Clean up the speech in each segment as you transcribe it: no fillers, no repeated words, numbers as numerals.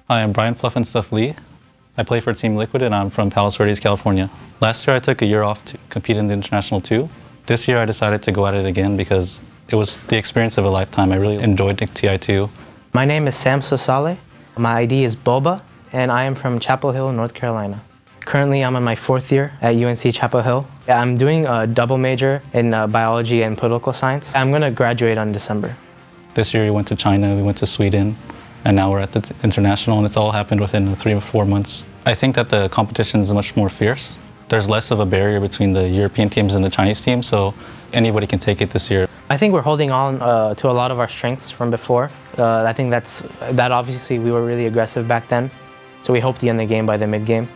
Hi, I'm Brian Fluff and Stuff Lee. I play for Team Liquid and I'm from Palos Verdes, California. Last year I took a year off to compete in the International 2. This year I decided to go at it again because it was the experience of a lifetime. I really enjoyed TI2. My name is Sam Sosale. My ID is Boba, and I am from Chapel Hill, North Carolina. Currently, I'm in my 4th year at UNC Chapel Hill. I'm doing a double major in biology and political science. I'm going to graduate on December. This year we went to China, we went to Sweden, and now we're at the International, and it's all happened within 3 or 4 months. I think that the competition is much more fierce. There's less of a barrier between the European teams and the Chinese teams, so anybody can take it this year. I think we're holding on to a lot of our strengths from before. I think that obviously we were really aggressive back then, so we hope to end the game by the mid-game.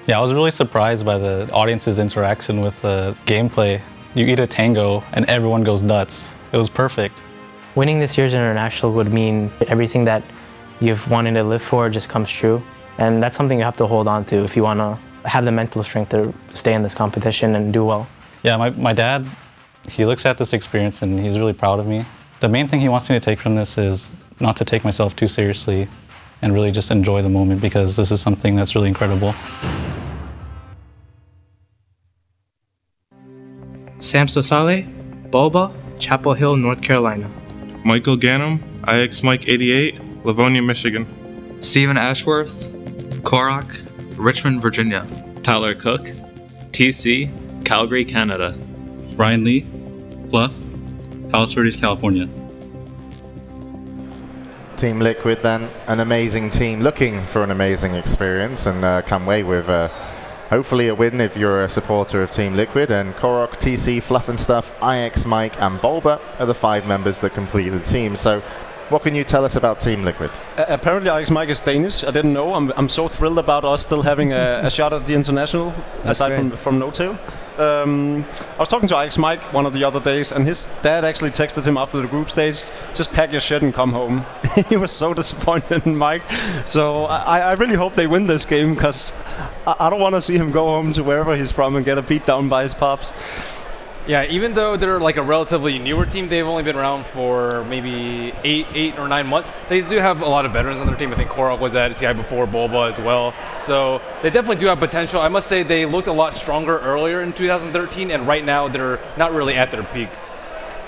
Yeah, I was really surprised by the audience's interaction with the gameplay. You eat a tango and everyone goes nuts. It was perfect. Winning this year's International would mean everything that you've wanted to live for just comes true. And that's something you have to hold on to if you want to have the mental strength to stay in this competition and do well. Yeah, my dad, he looks at this experience and he's really proud of me. The main thing he wants me to take from this is not to take myself too seriously and really just enjoy the moment because this is something that's really incredible. Sam Sosale, Boba, Chapel Hill, North Carolina. Michael Gannum, IX Mike 88, Livonia, Michigan. Stephen Ashworth, Korok, Richmond, Virginia. Tyler Cook, TC, Calgary, Canada. Brian Lee, Fluff, Palos Verdes, California. Team Liquid then, an amazing team looking for an amazing experience and come away with hopefully a win if you're a supporter of Team Liquid. And Korok, TC, Fluff and Stuff, IX Mike and Bulba are the 5 members that completed the team. So what can you tell us about Team Liquid? Apparently IX Mike is Danish. I didn't know. I'm so thrilled about us still having a shot at the International, aside from no-tail. I was talking to IX Mike one of the other days, and his dad actually texted him after the group stage, just pack your shit and come home. He was so disappointed in Mike. So I really hope they win this game, because I don't want to see him go home to wherever he's from and get a beat down by his pops. Yeah, even though they're like a relatively newer team, they've only been around for maybe 8 or 9 months. They do have a lot of veterans on their team. I think Korok was at CI before Bulba as well. So they definitely do have potential. I must say they looked a lot stronger earlier in 2013, and right now they're not really at their peak.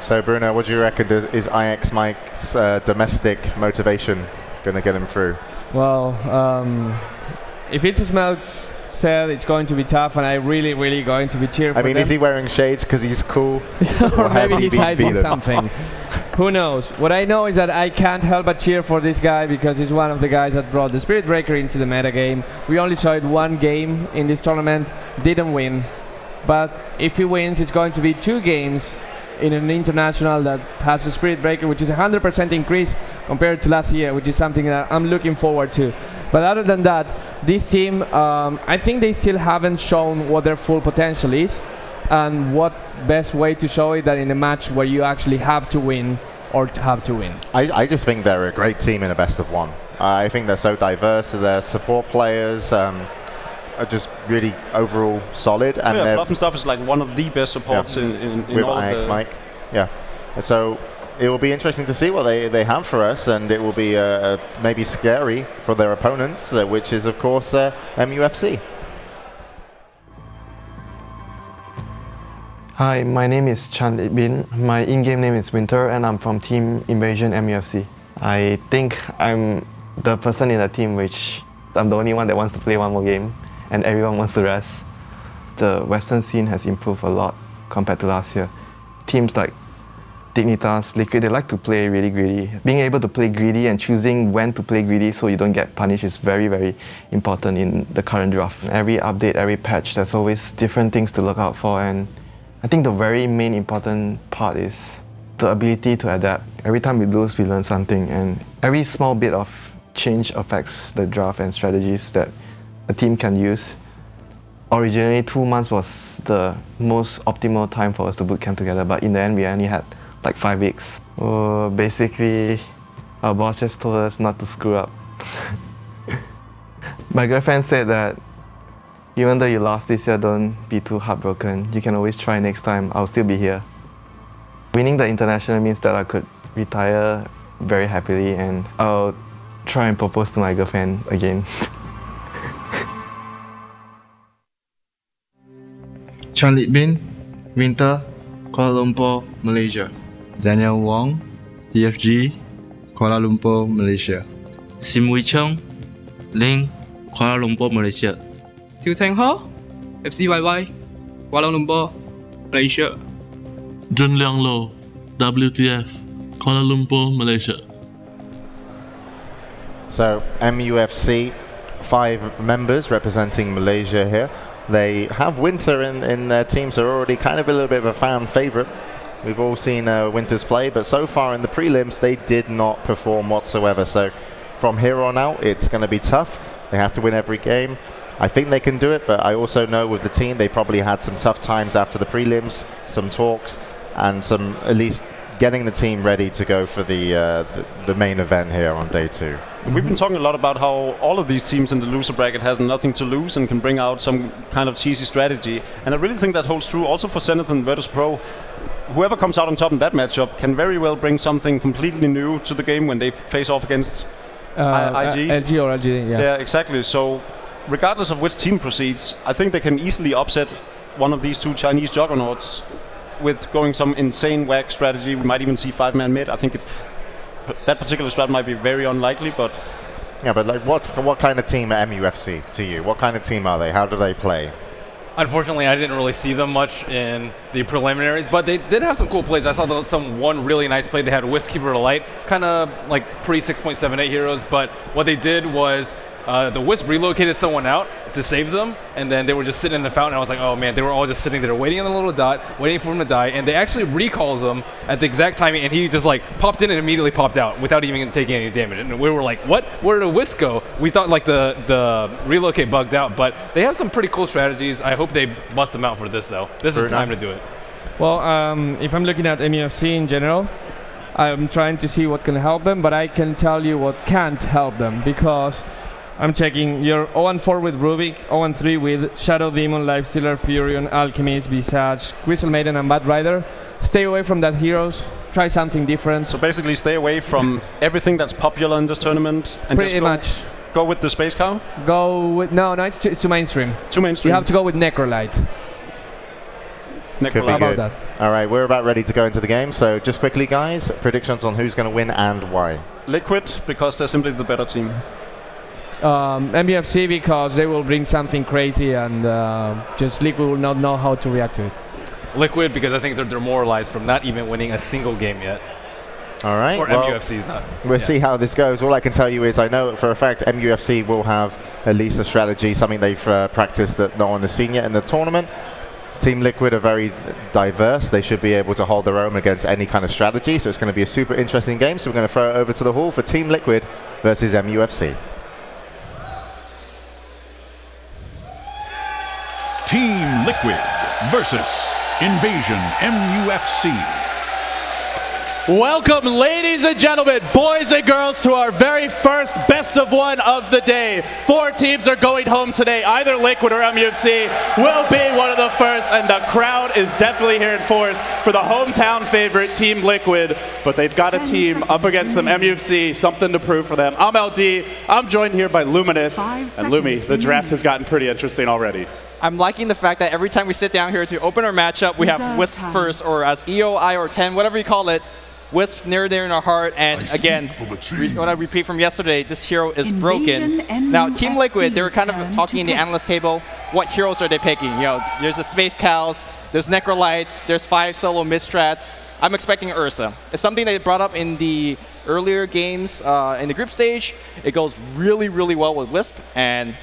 So Bruno, what do you reckon? Is IX Mike's domestic motivation going to get him through? Well, if it's a smelt said, it's going to be tough, and I'm really going to be cheering for them. Is he wearing shades because he's cool? Or maybe he's hiding something. Who knows? What I know is that I can't help but cheer for this guy because he's one of the guys that brought the Spirit Breaker into the meta game. We only saw it 1 game in this tournament, didn't win. But if he wins, it's going to be 2 games in an international that has a Spirit Breaker, which is 100% increase compared to last year, which is something that I'm looking forward to. But other than that, this team, I think they still haven't shown what their full potential is, and what best way to show it than in a match where you actually have to win or have to win. I just think they're a great team in a best of 1. I think they're so diverse. Their support players are just really overall solid. And Fluff and Stuff is like one of the best supports in with all IX the Mike. Yeah. So it will be interesting to see what they have for us, and it will be maybe scary for their opponents, which is of course MUFC. Hi, my name is Chan Bin. My in-game name is Winter, and I'm from Team Invasion MUFC. I think I'm the person in the team which I'm the only one that wants to play 1 more game, and everyone wants to rest. The Western scene has improved a lot compared to last year. Teams like Dignitas, Liquid, they like to play really greedy. Being able to play greedy and choosing when to play greedy so you don't get punished is very important in the current draft. Every update, every patch, there's always different things to look out for, and I think the very main important part is the ability to adapt. Every time we lose, we learn something, and every small bit of change affects the draft and strategies that a team can use. Originally, 2 months was the most optimal time for us to boot camp together, but in the end, we only had like 5 weeks. Basically, our boss just told us not to screw up. My girlfriend said that even though you lost this year, don't be too heartbroken. You can always try next time. I'll still be here. Winning the international means that I could retire very happily, and I'll try and propose to my girlfriend again. Charlie Bin, Winter, Kuala Lumpur, Malaysia. Daniel Wong, TFG, Kuala Lumpur, Malaysia. Sim Wee Chung, Ling, Kuala Lumpur, Malaysia. Siêu Thanh Ho, FCYY, Kuala Lumpur, Malaysia. Jun Liang Lo, WTF, Kuala Lumpur, Malaysia. So MUFC, 5 members representing Malaysia here. They have Winter in their team, so already kind of a little bit of a fan favourite. We've all seen Winter's play, but so far in the prelims, they did not perform whatsoever. So from here on out, it's going to be tough. They have to win every game. I think they can do it, but I also know with the team, they probably had some tough times after the prelims, some talks, and some at least getting the team ready to go for the main event here on day 2. We've been talking a lot about how all of these teams in the loser bracket has nothing to lose and can bring out some kind of cheesy strategy. And I really think that holds true also for Zenith and Virtus Pro. Whoever comes out on top in that matchup can very well bring something completely new to the game when they face off against IG. LG or LG, yeah. Yeah, exactly. So regardless of which team proceeds, I think they can easily upset one of these 2 Chinese juggernauts with going some insane whack strategy. We might even see 5-man mid. I think that particular strat might be very unlikely, but yeah. But like, what kind of team are MUFC to you? What kind of team are they? How do they play? Unfortunately, I didn't really see them much in the preliminaries, but they did have some cool plays. I saw one really nice play. They had Whiskkeeper to Light, kind of like pre-6.78 heroes, but what they did was the Wisp relocated someone out to save them, and then they were just sitting in the fountain. I was like, oh man, they were all just sitting there waiting on the little dot, waiting for him to die, and they actually recalled him at the exact timing, and he just like popped in and immediately popped out without even taking any damage. And we were like, what? Where did the Wisp go? We thought like the relocate bugged out, but they have some pretty cool strategies. I hope they bust them out for this though. This is the time to do it. Well, if I'm looking at MUFC in general, I'm trying to see what can help them, but I can tell you what can't help them, because I'm checking. You're 0-4 with Rubik, 0-3 with Shadow Demon, Lifestealer, Furion, Alchemist, Visage, Crystal Maiden, and Bad Rider. Stay away from that heroes. Try something different. So basically, stay away from everything that's popular in this tournament, and pretty much go with the Space Cow. Go with it's too mainstream. Too mainstream. You have to go with Necrolite. Could be How good. about that? All right, we're about ready to go into the game. So just quickly, guys, predictions on who's going to win and why. Liquid, because they're simply the better team. MUFC, because they will bring something crazy, and just Liquid will not know how to react to it. Liquid, because I think they're demoralized from not even winning a single game yet. All right. Or MUFC's not. We'll see how this goes. All I can tell you is I know for a fact MUFC will have at least a strategy, something they've practiced that no one has seen yet in the tournament. Team Liquid are very diverse. They should be able to hold their own against any kind of strategy. So it's going to be a super interesting game. So we're going to throw it over to the hall for Team Liquid versus MUFC. Team Liquid versus Invasion MUFC. Welcome, ladies and gentlemen, boys and girls, to our very first best of one of the day. 4 teams are going home today. Either Liquid or MUFC will be one of the first, and the crowd is definitely here in force for the hometown favorite, Team Liquid. But they've got a team up against them, MUFC, something to prove for them. I'm LD. I'm joined here by Luminous. And Lumi, the draft has gotten pretty interesting already. I'm liking the fact that every time we sit down here to open our matchup, we have Wisp first, or as EOI or 10, whatever you call it, Wisp near there in our heart. And again, what I repeat from yesterday, this hero is broken. Now, Team Liquid, they were kind of talking in the analyst table, what heroes are they picking? You know, there's the Space Cows, there's Necrolites, there's 5 solo mid-strats. I'm expecting Ursa. It's something they brought up in the earlier games in the group stage. It goes really, really well with Wisp, and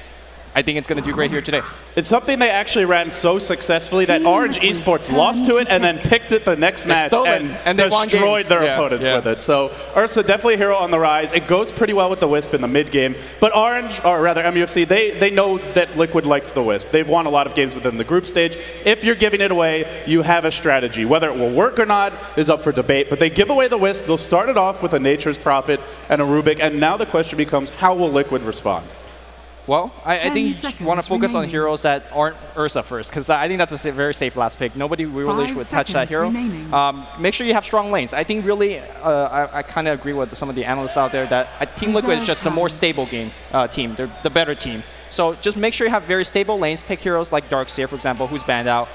I think it's going to do great here today. It's something they actually ran so successfully that Orange Esports lost to it and then picked it the next match and destroyed their opponents with it. So Ursa, definitely a hero on the rise. It goes pretty well with the Wisp in the mid game. But Orange, or rather MUFC, they know that Liquid likes the Wisp. They've won a lot of games within the group stage. If you're giving it away, you have a strategy. Whether it will work or not is up for debate. But they give away the Wisp. They'll start it off with a Nature's Prophet and a Rubik. And now the question becomes, how will Liquid respond? Well, I think you want to focus on heroes that aren't Ursa first, because I think that's a very safe last pick. Nobody really would touch that hero. Make sure you have strong lanes. I think really, I kind of agree with some of the analysts out there that Team Liquid is just the more stable team. They're the better team. So just make sure you have very stable lanes. Pick heroes like Darkseer, for example, who's banned out.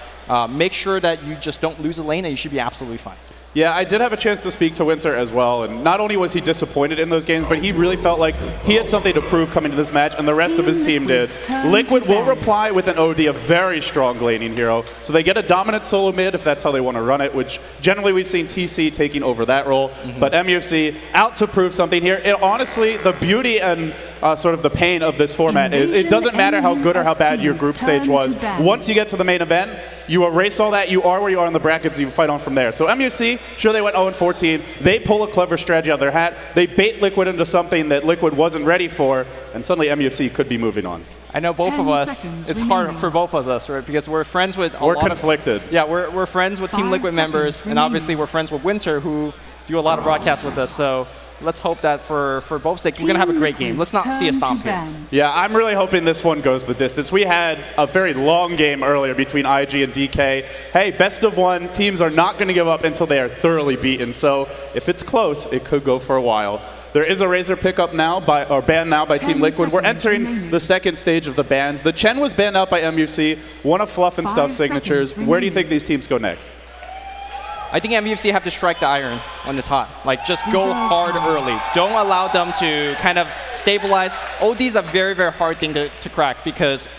Make sure that you just don't lose a lane, and you should be absolutely fine. Yeah, I did have a chance to speak to Winter as well, and not only was he disappointed in those games, but he really felt like he had something to prove coming to this match, and the rest of his team did. Liquid will reply with an OD, a very strong laning hero, so they get a dominant solo mid if that's how they want to run it, which generally we've seen TC taking over that role, but MUFC out to prove something here. Honestly, the beauty and sort of the pain of this format is it doesn't matter how good or how bad your group stage was. Once you get to the main event, you erase all that, you are where you are in the brackets, you fight on from there. So MUFC, sure, they went 0-14. They pull a clever strategy out of their hat. They bait Liquid into something that Liquid wasn't ready for, and suddenly MUFC could be moving on. I know both of us, it's hard for both of us, right? Because we're friends with a lot conflicted. Yeah, we're friends with Team Liquid members, and obviously we're friends with Winter, who do a lot of broadcasts with us. So let's hope that for both sakes, we're going to have a great game. Let's not see a stomp here. Yeah, I'm really hoping this one goes the distance. We had a very long game earlier between IG and DK. Hey, best of one. Teams are not going to give up until they are thoroughly beaten. So if it's close, it could go for a while. There is a Razor pickup now, ban now by Team Liquid. We're entering the second stage of the bans. The Chen was banned out by MUFC, one of Fluff and Stuff signatures. Where do you think these teams go next? I think MUFC have to strike the iron when it's hot. Like, just go hard early. Don't allow them to kind of stabilize. OD is a very, very hard thing to crack because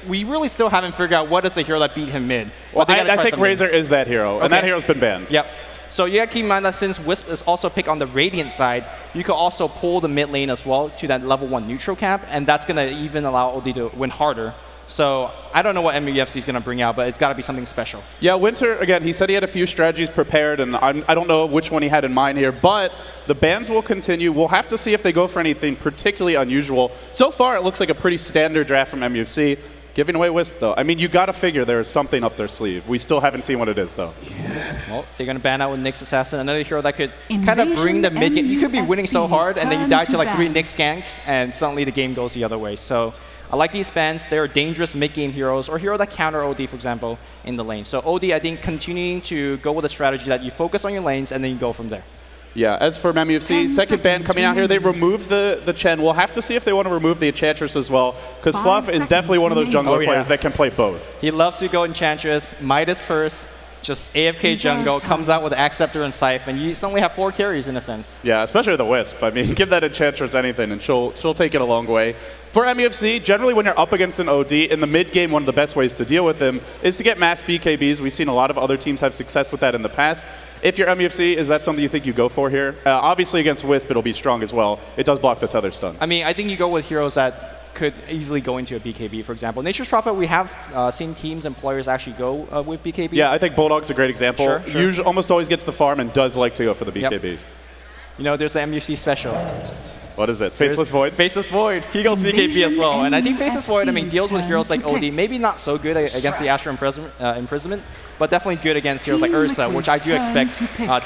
we really still haven't figured out what is the hero that beat him mid. Well, I think Razor is that hero, and that hero's been banned. Yep. So you gotta keep in mind that since Wisp is also picked on the Radiant side, you could also pull the mid lane as well to that level 1 neutral cap, and that's gonna even allow OD to win harder. So I don't know what MUFC is going to bring out, but it's got to be something special. Yeah, Winter, again, he said he had a few strategies prepared, and I don't know which one he had in mind here, but the bans will continue. We'll have to see if they go for anything particularly unusual. So far, it looks like a pretty standard draft from MUFC. Giving away Wisp, though. I mean, you got to figure there is something up their sleeve. We still haven't seen what it is, though. Well, they're going to ban out with Nyx Assassin, another hero that could kind of bring the mid game. You could be winning so hard, and then you die to like 3 Nyx ganks, and suddenly the game goes the other way. So I like these bans. They're dangerous mid-game heroes, or hero that counter OD, for example, in the lane. So OD, I think, continuing to go with a strategy that you focus on your lanes, and then you go from there. Yeah, as for MUFC, second ban coming out here, they removed the Chen. We'll have to see if they want to remove the Enchantress as well, because Fluff is definitely one of those jungler players that can play both. He loves to go Enchantress, Midas first, just AFK jungle, comes out with Acceptor and Scythe, and you suddenly have 4 carries in a sense. Yeah, especially the Wisp. I mean, give that Enchantress anything, and she'll take it a long way. For MUFC, generally when you're up against an OD, in the mid-game, one of the best ways to deal with him is to get mass BKBs. We've seen a lot of other teams have success with that in the past. If you're MUFC, is that something you think you go for here? Obviously against Wisp, it'll be strong as well. It does block the Tether stun. I mean, I think you go with heroes that could easily go into a BKB, for example. Nature's Prophet, we have seen teams and players actually go with BKB. Yeah, I think Bulldog's a great example. Sure. Usually, almost always gets the farm and does like to go for the BKB. Yep. You know, there's the MUFC special. What is it? Faceless Void? Faceless Void. He goes BKB as well. And I think Faceless Void, I mean, deals with heroes like OD. Maybe not so good against the Astral Imprisonment, but definitely good against heroes like Ursa, which I do expect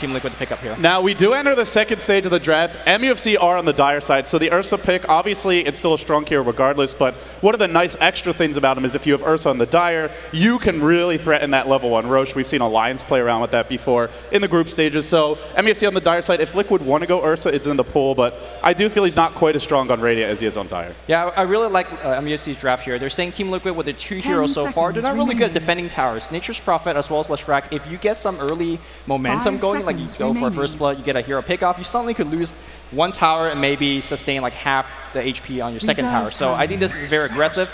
Team Liquid to pick up here. Now, we do enter the second stage of the draft. MUFC are on the dire side, so the Ursa pick, obviously, it's still a strong hero regardless, but one of the nice extra things about him is if you have Ursa on the dire, you can really threaten that level 1 Roche. We've seen Alliance play around with that before in the group stages, so MUFC on the dire side, if Liquid want to go Ursa, it's in the pool, but I do feel he's not quite as strong on Radiant as he is on dire. Yeah, I really like MUFC's draft here. They're saying Team Liquid with their 2 heroes so far, they're not really good at defending towers. Nature's Prophet as well as Leshrac, if you get some early momentum going, like you go for a first blood, you get a hero pickoff, you suddenly could lose 1 tower and maybe sustain like half the HP on your second tower. So I think this is very aggressive.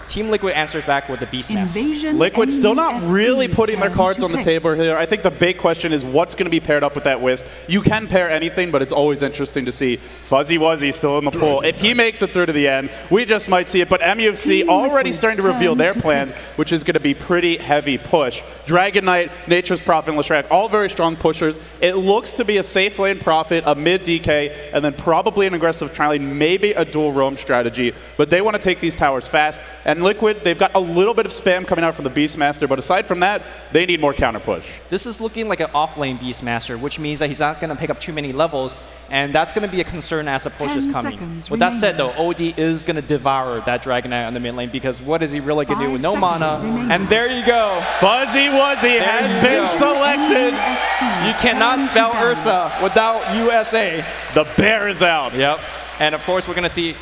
Team Liquid answers back with the Beastmaster. Liquid still not really putting their cards on the table here. I think the big question is what's going to be paired up with that Wisp. You can pair anything, but it's always interesting to see Fuzzy Wuzzy still in the pool. If he makes it through to the end, we just might see it. But MUFC already starting to reveal their plan, which is going to be pretty heavy push. Dragon Knight, Nature's Prophet, and Leshrac, all very strong pushers. It looks to be a safe lane Prophet, a mid DK, and then probably an aggressive tri lane, maybe a dual roam strategy. But they want to take these towers fast. And Liquid, they've got a little bit of spam coming out from the Beastmaster, but aside from that, they need more counter push. This is looking like an off-lane Beastmaster, which means that he's not going to pick up too many levels, and that's going to be a concern as the push is coming. With that said, though, OD is going to devour that Dragon Knight on the mid lane, because what is he really going to do with no mana? And there you go. Fuzzy Wuzzy has been selected. You cannot spell Ursa without USA. The bear is out. Yep. And of course, we're going to see,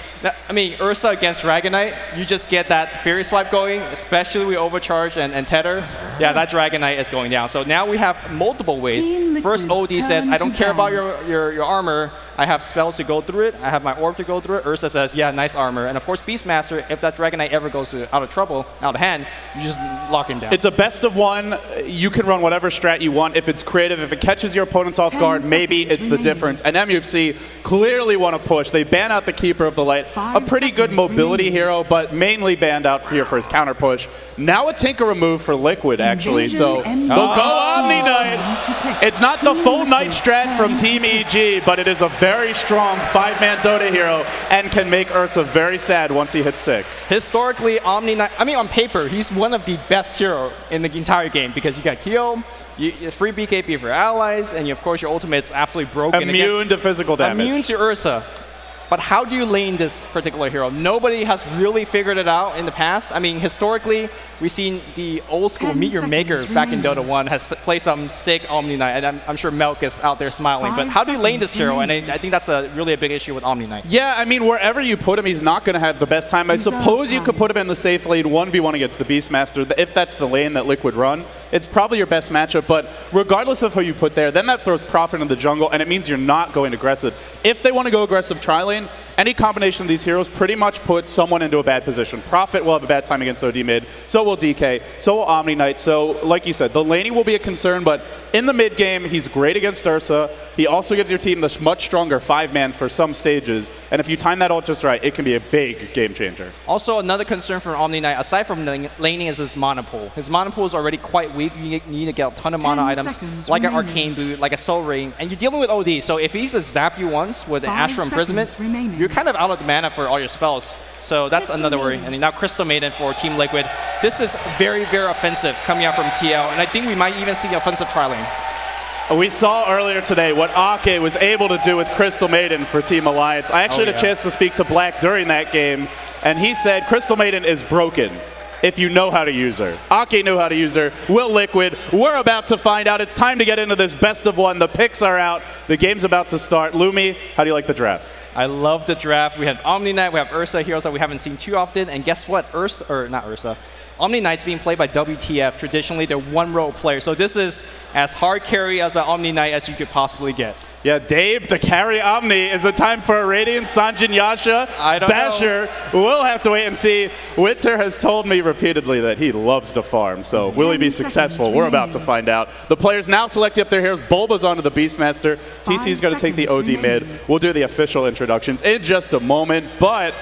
I mean, Ursa against Dragon Knight, you just get that Fury Swipe going, especially with Overcharge and Tether. Yeah, that Dragon Knight is going down. So now we have multiple ways. First, OD says, I don't care about your armor. I have spells to go through it. I have my orb to go through it. Ursa says, yeah, nice armor. And of course, Beastmaster, if that Dragon Knight ever goes out of trouble, out of hand, you just lock him down. It's a best of one. You can run whatever strat you want. If it's creative, if it catches your opponents off guard, maybe it's the difference. And MUFC clearly want to push. They ban out the Keeper of the Light. A pretty good mobility hero, but mainly banned out here for his counter push. Now a Tinker remove for Liquid, actually. So they'll go Omni Knight. It's not the full Knight strat from Team EG, but it is a very strong 5-man Dota hero and can make Ursa very sad once he hits 6. Historically, Omni Knight, I mean, on paper, he's one of the best hero in the entire game because you got Kyo, free BKB for allies, and of course your ultimate's absolutely broken. Immune to physical damage. Immune to Ursa. But how do you lane this particular hero? Nobody has really figured it out in the past. I mean, historically, we've seen the old school Meet Your Maker back in Dota 1 has played some sick Omni Knight, and I'm sure Melk is out there smiling. But how do you lane this hero? And I think that's really a big issue with Omni Knight. Yeah, I mean, wherever you put him, he's not going to have the best time. I suppose you could put him in the safe lane 1v1 against the Beastmaster. If that's the lane that Liquid run, it's probably your best matchup. But regardless of who you put there, then that throws Prophet in the jungle, and it means you're not going aggressive. If they want to go aggressive tri-lane, any combination of these heroes pretty much puts someone into a bad position. Prophet will have a bad time against OD mid, so will DK, so will Omni Knight. So, like you said, the laning will be a concern, but in the mid game, he's great against Ursa. He also gives your team the much stronger 5-man for some stages, and if you time that ult just right, it can be a big game changer. Also, another concern for Omni Knight, aside from laning, is his mana pool. His mana pool is already quite weak. You need to get a ton of mana items, like an Arcane Boot, like a Soul Ring, and you're dealing with OD, so if he's to zap you once with an Astral Imprisonment, you're kind of out of the mana for all your spells. So that's another worry. And now Crystal Maiden for Team Liquid. This is very, very offensive coming out from TL, and I think we might even see offensive tri-lane. We saw earlier today what Ake was able to do with Crystal Maiden for Team Alliance. I actually had a chance to speak to Black during that game, and he said Crystal Maiden is broken if you know how to use her. Ake knew how to use her. Will Liquid? We're about to find out. It's time to get into this best of one. The picks are out. The game's about to start. Lumi, how do you like the drafts? I love the draft. We have Omni Knight, we have Ursa, heroes that we haven't seen too often. And guess what? Omni Knight's being played by WTF. Traditionally, they're one-row players. So this is as hard carry as an Omni Knight as you could possibly get. Yeah, Dave, the carry Omni. Is it time for a Radiant, Sanjin, Yasha? I don't Basher, know. We'll have to wait and see. Winter has told me repeatedly that he loves to farm, so will he be successful? We're about to find out. The players now select up their heroes. Bulba's onto the Beastmaster. TC's going to take the OD mid. We'll do the official introductions in just a moment, but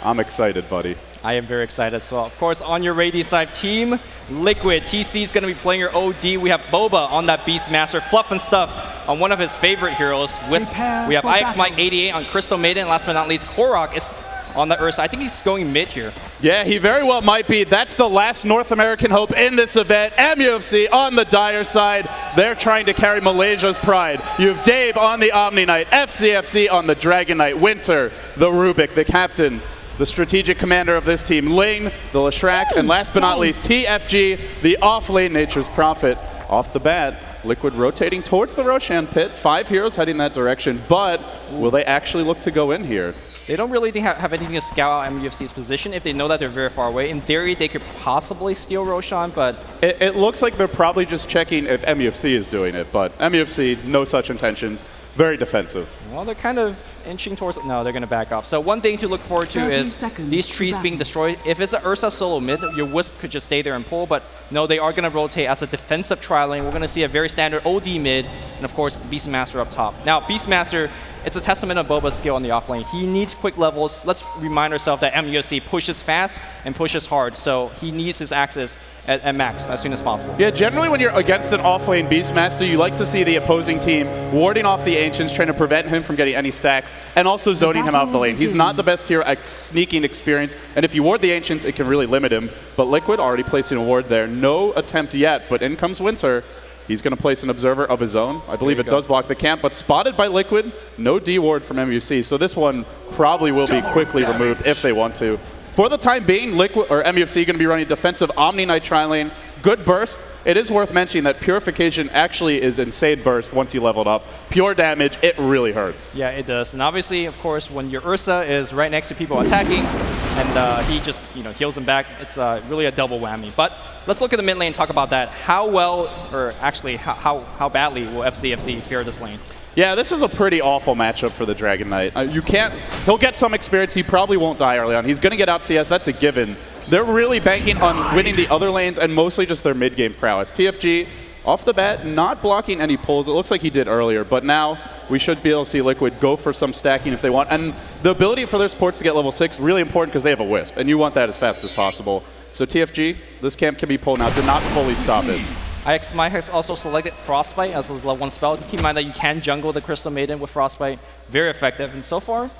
I'm excited, buddy. I am very excited as well. Of course, on your Radiant side, Team Liquid. TC is going to be playing your OD. We have Boba on that Beastmaster. Fluff and Stuff on one of his favorite heroes. Wisp. We have IXMike88 on Crystal Maiden. Last but not least, Korok is on the Ursa. I think he's going mid here. Yeah, he very well might be. That's the last North American hope in this event. MUFC on the Dire side. They're trying to carry Malaysia's pride. You have Dave on the Omni Knight. FCFC on the Dragon Knight. Winter, the Rubik, the captain, the strategic commander of this team, Ling, the Leshrac, and last but not least, TFG, the off-lane Nature's Prophet. Off the bat, Liquid rotating towards the Roshan pit. 5 heroes heading that direction, but will they actually look to go in here? They don't really have anything to scout out MUFC's position if they know that they're very far away. In theory, they could possibly steal Roshan, but... It looks like they're probably just checking if MUFC is doing it, but MUFC, no such intentions. Very defensive. Well, they're kind of inching towards... No, they're going to back off. So one thing to look forward to is these trees being destroyed. If it's an Ursa solo mid, your Wisp could just stay there and pull, but no, they are going to rotate as a defensive tri-lane. We're going to see a very standard OD mid, and of course, Beastmaster up top. Now, Beastmaster it's a testament of Boba's skill in the offlane. He needs quick levels. Let's remind ourselves that MUFC pushes fast and pushes hard, so he needs his access at max as soon as possible. Yeah, generally when you're against an offlane Beastmaster, you like to see the opposing team warding off the Ancients, trying to prevent him from getting any stacks, and also zoning him out of the lane. He's not the best here at sneaking experience, and if you ward the Ancients, it can really limit him. But Liquid already placing a ward there. No attempt yet, but in comes Winter. He's going to place an Observer of his own. I believe it does block the camp, but spotted by Liquid. No D-ward from MUFC, so this one probably will be quickly removed if they want to. For the time being, Liquid or MUFC going to be running defensive Omni Knight tri-lane. Good burst. It is worth mentioning that Purification actually is insane burst once you leveled up. Pure damage, it really hurts. Yeah, it does. And obviously, of course, when your Ursa is right next to people attacking, and he just heals them back, it's really a double whammy. But let's look at the mid lane and talk about that. How well, or actually how badly will FCFC fare this lane? Yeah, this is a pretty awful matchup for the Dragon Knight. He'll get some experience. He probably won't die early on. He's going to get out CS. That's a given. They're really banking on winning the other lanes and mostly just their mid-game prowess. TFG, off the bat, not blocking any pulls. It looks like he did earlier, but now we should be able to see Liquid go for some stacking if they want. And the ability for their supports to get level 6 really important because they have a Wisp, and you want that as fast as possible. So TFG, this camp can be pulled out. Did not fully stop it. iXmike has also selected Frostbite as his level 1 spell. Keep in mind that you can jungle the Crystal Maiden with Frostbite. Very effective, and so far,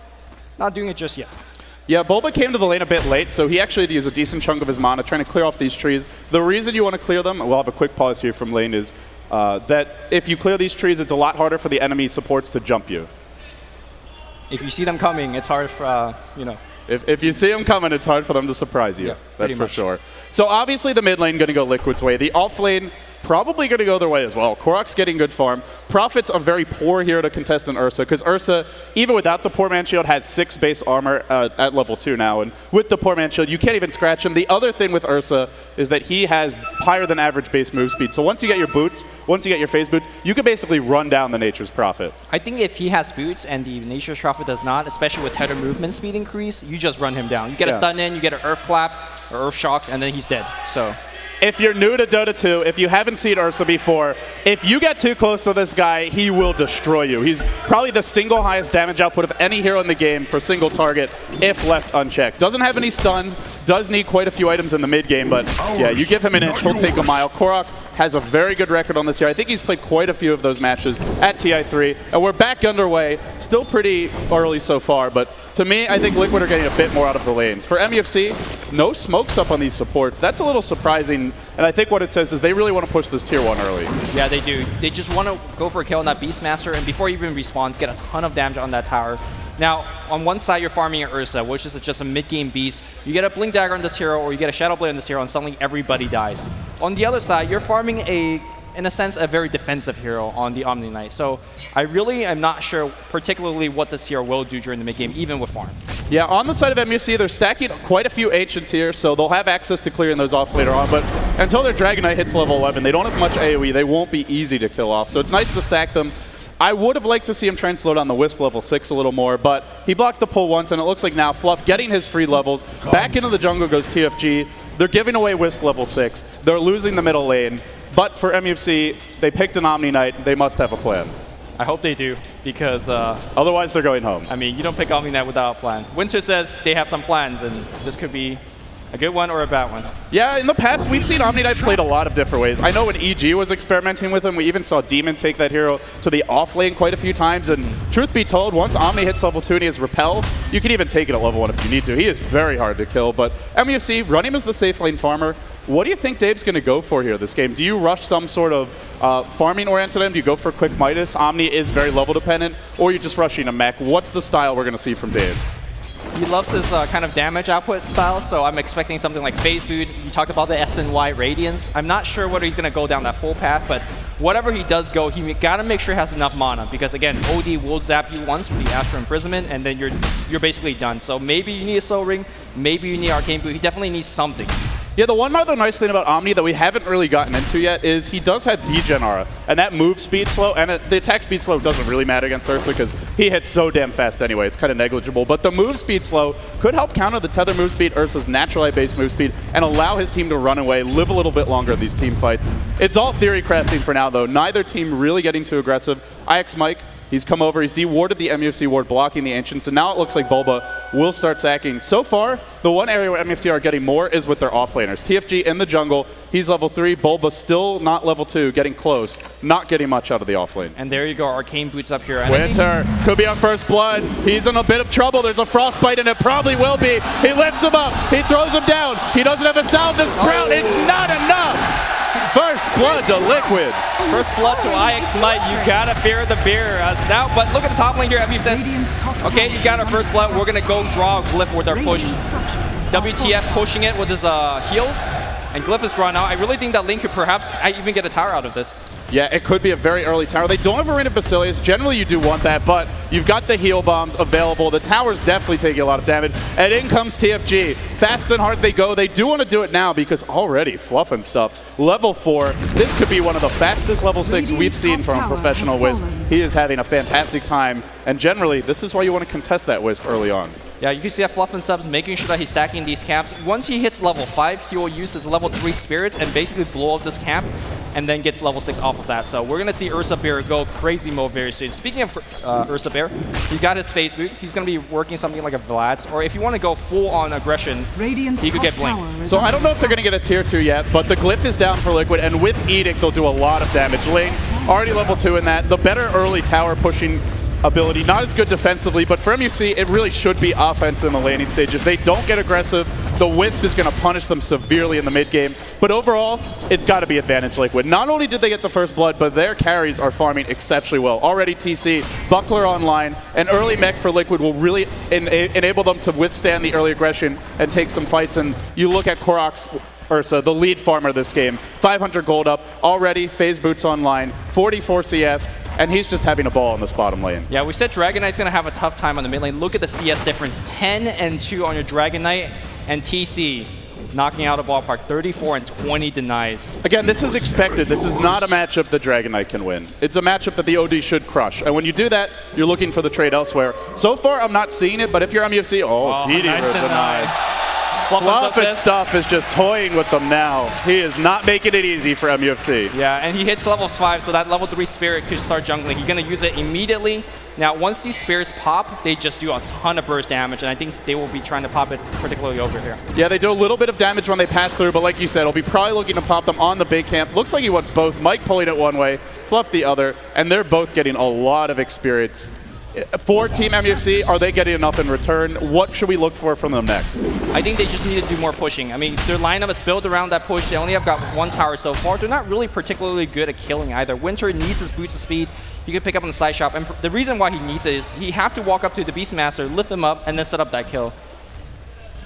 not doing it just yet. Yeah, Boba came to the lane a bit late, so he actually had to use a decent chunk of his mana trying to clear off these trees. The reason you want to clear them, we'll have a quick pause here from lane, is that if you clear these trees, it's a lot harder for the enemy supports to jump you. If you see them coming, it's hard for, If you see them coming, it's hard for them to surprise you. Yeah, that's for sure. So obviously the mid lane going to go Liquid's way. The off lane probably going to go their way as well. Korok's getting good farm. Profits are very poor here to contest an Ursa, because Ursa, even without the Poor Man Shield, has 6 base armor at level 2 now. And with the Poor Man Shield, you can't even scratch him. The other thing with Ursa is that he has higher than average base move speed. So once you get your boots, once you get your phase boots, you can basically run down the Nature's Prophet. I think if he has boots and the Nature's Prophet does not, especially with tether movement speed increase, you just run him down. You get a stun in, you get an Earth Clap or Earth Shock, and then he's dead. So if you're new to Dota 2, if you haven't seen Ursa before, if you get too close to this guy, he will destroy you. He's probably the single highest damage output of any hero in the game for single target if left unchecked. Doesn't have any stuns, does need quite a few items in the mid game, but yeah, you give him an inch, he'll take a mile. Korok has a very good record on this year. I think he's played quite a few of those matches at TI3, and we're back underway. Still pretty early so far, but to me, I think Liquid are getting a bit more out of the lanes. For MUFC, no smokes up on these supports. That's a little surprising, and I think what it says is they really want to push this tier 1 early. Yeah, they do. They just want to go for a kill on that Beastmaster, and before he even respawns, get a ton of damage on that tower. Now, on one side, you're farming an Ursa, which is just a mid-game beast. You get a Blink Dagger on this hero, or you get a Shadow Blade on this hero, and suddenly everybody dies. On the other side, you're farming in a sense, a very defensive hero on the Omni Knight. So I really am not sure particularly what this hero will do during the mid-game, even with farm. Yeah, on the side of MUFC, they're stacking quite a few Ancients here, so they'll have access to clearing those off later on. But until their Dragon Knight hits level 11, they don't have much AoE. They won't be easy to kill off. So it's nice to stack them. I would have liked to see him try and slow down the Wisp level 6 a little more, but he blocked the pull once, and it looks like now Fluff getting his free levels. Back into the jungle goes TFG. They're giving away Wisp level 6. They're losing the middle lane. But for MUFC, they picked an Omni Knight. They must have a plan. I hope they do, because otherwise they're going home. I mean, you don't pick Omni Knight without a plan. Winter says they have some plans, and this could be a good one or a bad one. Yeah, in the past, we've seen Omni Knight played a lot of different ways. I know when EG was experimenting with him, we even saw Demon take that hero to the off lane quite a few times. And truth be told, once Omni hits level 2 and he has Repel, you can even take it at level 1 if you need to. He is very hard to kill. But MUFC, run him as the safe lane farmer. What do you think Dave's going to go for here this game? Do you rush some sort of farming-oriented item? Do you go for quick Midas? Omni is very level-dependent. Or are you just rushing a mech? What's the style we're going to see from Dave? He loves his kind of damage output style, so I'm expecting something like Phase Boot. You talked about the SNY Radiance. I'm not sure whether he's going to go down that full path, but whatever he does go, he got to make sure he has enough mana, because again, OD will zap you once with the Astral Imprisonment, and then you're basically done. So maybe you need a Soul Ring, maybe you need Arcane Boot. He definitely needs something. Yeah, the one other nice thing about Omni that we haven't really gotten into yet is he does have Degen Aura, and that move speed slow, and the attack speed slow doesn't really matter against Ursa because he hits so damn fast anyway. It's kind of negligible, but the move speed slow could help counter the tether move speed, Ursa's natural high-base move speed, and allow his team to run away, live a little bit longer in these team fights. It's all theory crafting for now, though. Neither team really getting too aggressive. iXmike He's come over, he's de-warded the MUFC ward, blocking the Ancients, and now it looks like Bulba will start sacking. So far, the one area where MUFC are getting more is with their offlaners. TFG in the jungle, he's level 3, Bulba still not level 2, getting close, not getting much out of the offlane. And there you go, Arcane Boots up here. Winter could be our first blood. He's in a bit of trouble. There's a frostbite, and it probably will be. He lifts him up, he throws him down. He doesn't have a salve to sprout. It's not enough. First blood to Liquid. First blood to iXmite. You gotta fear the beer. As now, but look at the top lane here. MU says, okay, you got our first blood. We're gonna go draw a glyph with our push. WTF pushing it with his heals, and glyph is drawn out. I really think that Link could perhaps even get a tower out of this. Yeah, it could be a very early tower. They don't have Arena Basilius. Generally, you do want that, but you've got the heal bombs available. The tower's definitely taking a lot of damage. And in comes TFG. Fast and hard they go. They do want to do it now because already Fluff and stuff. Level 4. This could be one of the fastest level 6 we've seen from a professional Wisp. He is having a fantastic time. And generally, this is why you want to contest that Wisp early on. Yeah, you can see that Fluff and Subs making sure that he's stacking these camps. Once he hits level 5, he will use his level 3 spirits and basically blow up this camp and then gets level 6 off of that. So we're going to see Ursa Bear go crazy mode very soon. Speaking of Ursa Bear, he got his phase boot. He's going to be working something like a Vlad's, or if you want to go full on aggression, he could get Blink. So I don't know if they're going to get a tier 2 yet, but the glyph is down for Liquid, and with Edict, they'll do a lot of damage. Lane already level 2 in that. The better early tower pushing ability, not as good defensively, but for MUFC, it really should be offense in the laning stage. If they don't get aggressive, the Wisp is going to punish them severely in the mid game. But overall, it's got to be advantage Liquid. Not only did they get the first blood, but their carries are farming exceptionally well. Already TC, Buckler online, an early mech for Liquid will really enable them to withstand the early aggression and take some fights. And you look at Korok's Ursa, the lead farmer this game, 500 gold up, already phase boots online, 44 CS, and he's just having a ball in this bottom lane. Yeah, we said Dragon Knight's going to have a tough time on the mid lane. Look at the CS difference, 10 and 2 on your Dragon Knight, and TC knocking out a ballpark, 34 and 20 denies. Again, this is expected. This is not a matchup that Dragon Knight can win. It's a matchup that the OD should crush. And when you do that, you're looking for the trade elsewhere. So far, I'm not seeing it, but if you're MUFC, DD nice denied. Fluff and Stuff is just toying with them now. He is not making it easy for MUFC. Yeah, and he hits level 5, so that level 3 Spirit could start jungling. He's going to use it immediately. Now, once these Spirits pop, they just do a ton of burst damage, and I think they will be trying to pop it particularly over here. Yeah, they do a little bit of damage when they pass through, but like you said, he'll be probably looking to pop them on the big camp. Looks like he wants both. Mike pulling it one way, Fluff the other, and they're both getting a lot of experience. For Team MUFC, are they getting enough in return? What should we look for from them next? I think they just need to do more pushing. I mean, their lineup is built around that push. They only have got one tower so far. They're not really particularly good at killing either. Winter needs his boots of speed. He can pick up on the side shop. And the reason why he needs it is he have to walk up to the Beastmaster, lift him up, and then set up that kill.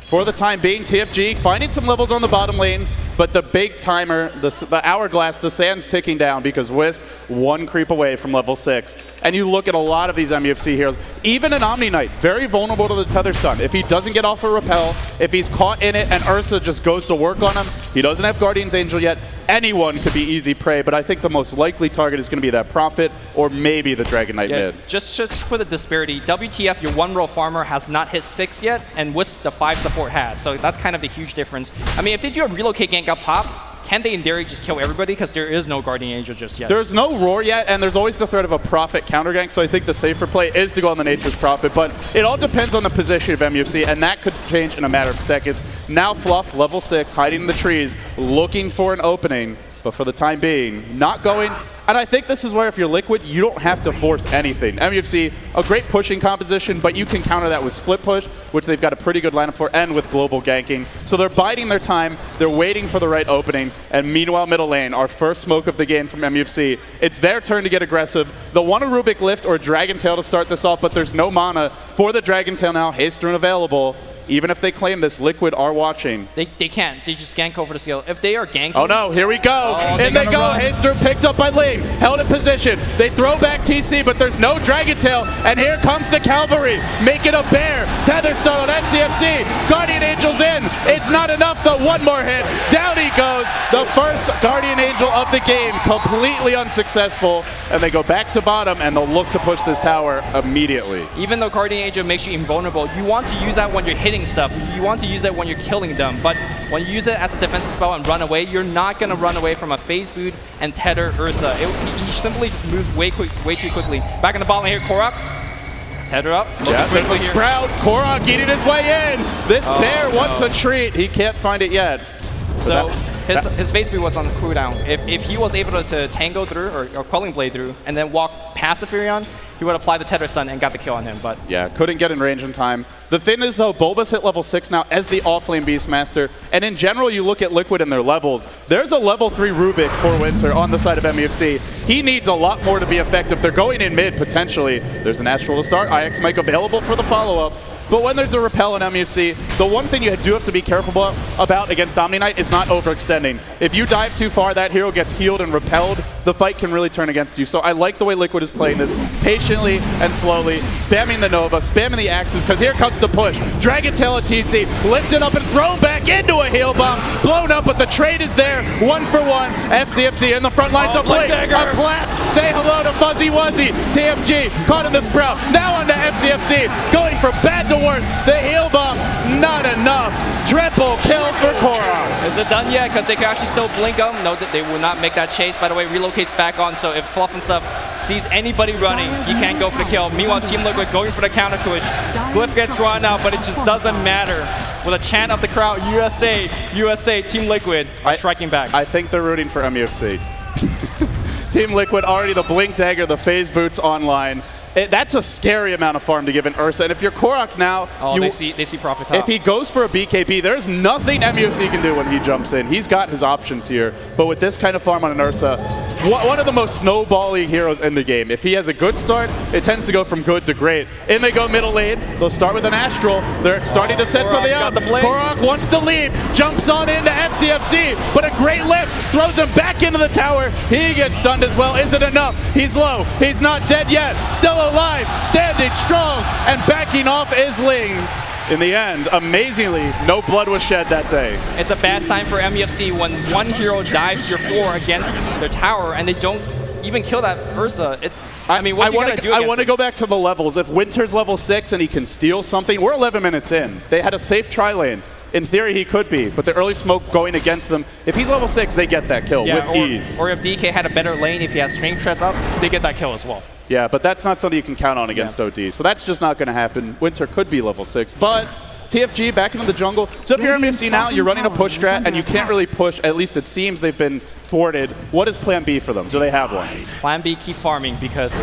For the time being, TFG finding some levels on the bottom lane, but the big timer, the hourglass, the sand's ticking down because Wisp one creep away from level 6. And you look at a lot of these MUFC heroes, even an Omni Knight, very vulnerable to the tether stun. If he doesn't get off a repel, if he's caught in it and Ursa just goes to work on him, he doesn't have Guardian's Angel yet, anyone could be easy prey, but I think the most likely target is going to be that Prophet or maybe the Dragon Knight mid. Just for the disparity, WTF, your 1-row farmer has not hit 6 yet, and Wisp, the 5 support has. So that's kind of the huge difference. I mean, if they do a relocate gank up top, can they in theory just kill everybody? Because there is no Guardian Angel just yet. There's no Roar yet, and there's always the threat of a Prophet counter gank, so I think the safer play is to go on the Nature's Prophet, but it all depends on the position of MUFC, and that could change in a matter of seconds. Now Fluff, level 6, hiding in the trees, looking for an opening, but for the time being, not going. And I think this is where if you're Liquid, you don't have to force anything. MUFC, a great pushing composition, but you can counter that with split push, which they've got a pretty good lineup for, and with global ganking. So they're biding their time, they're waiting for the right opening, and meanwhile middle lane, our first smoke of the game from MUFC, it's their turn to get aggressive. They'll want a Rubik Lift or Dragon Tail to start this off, but there's no mana for the Dragon Tail now, haste rune available. Even if they claim this, Liquid are watching. They can't. They just gank over the seal. If they are ganking... Oh no, here we go. In they go. Haster picked up by Lane. Held in position. They throw back TC, but there's no Dragon Tail. And here comes the Cavalry. Make it a bear. Tether stun on FCFC. Guardian Angel's in. It's not enough though. One more hit. Down he goes. The first Guardian Angel of the game. Completely unsuccessful. And they go back to bottom and they'll look to push this tower immediately. Even though Guardian Angel makes you invulnerable, you want to use that when you're hitting hitting stuff. You want to use it when you're killing them, but when you use it as a defensive spell and run away, you're not going to run away from a phase boot and tether Ursa. He simply just moves way too quickly. Back in the bottom lane here, Korok. Tether up. Yeah, there's a Sprout. Korok eating his way in. This bear wants a treat. He can't find it yet. So his phase boot was on the cooldown. If he was able to tango through or Quelling Blade through and then walk past the Furion, he would apply the tether stun and got the kill on him. But yeah, couldn't get in range in time. The thing is, though, Bulba's hit level 6 now as the offlane Beastmaster, and in general, you look at Liquid and their levels. There's a level 3 Rubik for Winter on the side of MUFC. He needs a lot more to be effective. They're going in mid, potentially. There's an Astral to start. iXmike available for the follow-up. But when there's a Repel in MUFC, the one thing you do have to be careful about against Omni Knight is not overextending. If you dive too far, that hero gets healed and repelled, the fight can really turn against you. So I like the way Liquid is playing this, patiently and slowly, spamming the Nova, spamming the axes, because here comes the push. Dragon Tail at TC, lifted up and thrown back into a heal bomb, blown up, but the trade is there, 1 for 1. FCFC in the front lines of Blink, a clap, say hello to Fuzzy Wuzzy, TFG, caught in the Sprout, now on to FCFC, going from bad to worse, the heal bomb, not enough, triple kill for Korok. Is it done yet? Because they can actually still blink him. No, they will not make that chase. By the way, relocates back on, so if Fluff and Stuff sees anybody running, he can't go for the kill. Meanwhile, Team Liquid going for the counter push. Glyph gets drawn out, but it just doesn't matter. With a chant of the crowd, USA, USA, Team Liquid are striking back. I think they're rooting for MUFC. Team Liquid already the Blink Dagger, the Phase Boots online. That's a scary amount of farm to give an Ursa. And if you're Korok now, they see profit top. If he goes for a BKB, there's nothing MUFC can do when he jumps in. He's got his options here. But with this kind of farm on an Ursa, one of the most snowballing heroes in the game. If he has a good start, it tends to go from good to great. In they go middle lane. They'll start with an Astral. They're starting to set something up. Korok wants to leap, jumps on into FCFC, but a great lift throws him back into the tower. He gets stunned as well. Is it enough? He's low. He's not dead yet. Still alive, standing strong, and backing off is Ling. In the end, amazingly, no blood was shed that day. It's a bad sign for MUFC when one hero dives your floor against their tower and they don't even kill that Ursa. I mean, what are you going to do against I want to go back to the levels. If Winter's level 6 and he can steal something, we're 11 minutes in. They had a safe tri-lane. In theory, he could be, but the early smoke going against them, if he's level 6, they get that kill with ease. Or if DK had a better lane, if he has strength threats up, they get that kill as well. Yeah, but that's not something you can count on against OD, so that's just not going to happen. Winter could be level 6, but TFG back into the jungle. So if you're MUFC now, you're running a push strat, and you can't really push, at least it seems they've been thwarted. What is plan B for them? Do they have one? Plan B, keep farming, because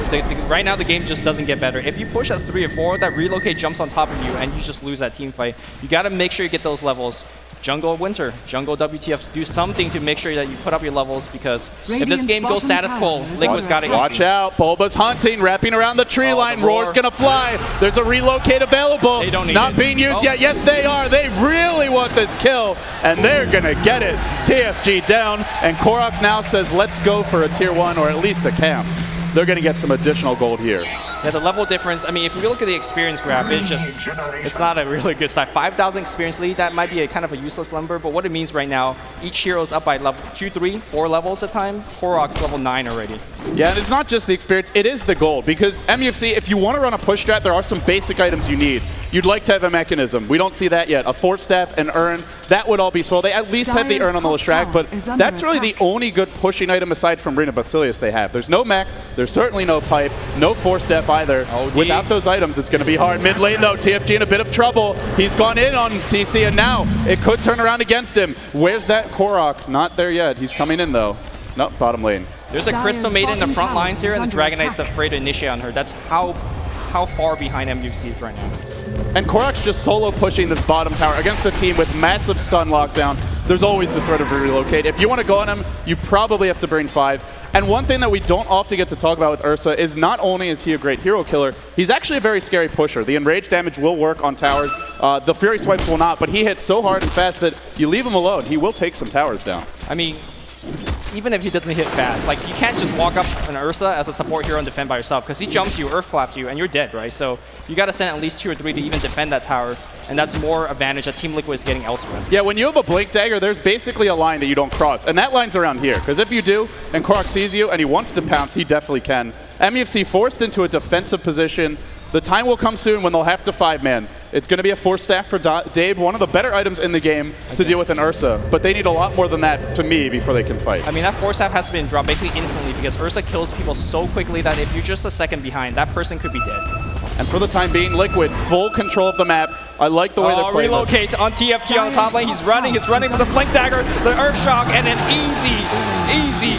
right now the game just doesn't get better. If you push as 3 or 4, that relocate jumps on top of you, and you just lose that team fight. You got to make sure you get those levels. Jungle Winter, Jungle WTF, do something to make sure that you put up your levels, because if this game goes status quo, Liquid's got it. Watch out, Bulba's hunting, wrapping around the tree line, Roar's gonna fly. There's a relocate available, they don't need not being used yet. Yes, they are. They really want this kill, and they're gonna get it. TFG down, and Korok now says, let's go for a tier 1 or at least a camp. They're gonna get some additional gold here. Yeah, the level difference, I mean, if we look at the experience graph, it's not a really good side. 5,000 experience lead, that might be a kind of a useless number, but what it means right now, each hero is up by level 2, 3, 4 levels at a time. Korok's level 9 already. Yeah, and it's not just the experience, it is the gold, because MUFC, if you want to run a push strat, there are some basic items you need. You'd like to have a mechanism. We don't see that yet. A Force Staff, an Urn, that would all be swell. They at least have the Urn on the Leshrac, but that's really the only good pushing item aside from Rena Basilius they have. There's no mech, there's certainly no pipe, no Force Staff either. Without those items, it's going to be hard. Mid lane, though, TFG in a bit of trouble. He's gone in on TC, and now it could turn around against him. Where's that Korok? Not there yet. He's coming in, though. Nope, bottom lane. There's a Crystal Maiden in the front lines here, and the Dragon Knight's afraid to initiate on her. That's how far behind MUFC is right now. And Korok's just solo pushing this bottom tower against a team with massive stun lockdown. There's always the threat of a relocate. If you want to go on him, you probably have to bring 5. And one thing that we don't often get to talk about with Ursa is not only is he a great hero killer, he's actually a very scary pusher. The enraged damage will work on towers. The Fury swipes will not, but he hits so hard and fast that you leave him alone, he will take some towers down. I mean, even if he doesn't hit fast, like, you can't just walk up an Ursa as a support hero and defend by yourself, because he jumps you, Earth claps you, and you're dead, right? So you got to send at least 2 or 3 to even defend that tower, and that's more advantage that Team Liquid is getting elsewhere. Yeah, when you have a Blink Dagger, there's basically a line that you don't cross, and that line's around here, because if you do, and Korok sees you, and he wants to pounce, he definitely can. MUFC forced into a defensive position. The time will come soon when they'll have to 5-man. It's going to be a Force Staff for Dave, one of the better items in the game to deal with an Ursa. But they need a lot more than that, to me, before they can fight. I mean, that Force Staff has been dropped basically instantly because Ursa kills people so quickly that if you're just a second behind, that person could be dead. And for the time being, Liquid, full control of the map. I like the way they're playing this. Relocates on TFG on the top lane. He's running with the Blink Dagger, the Earth Shock, and an easy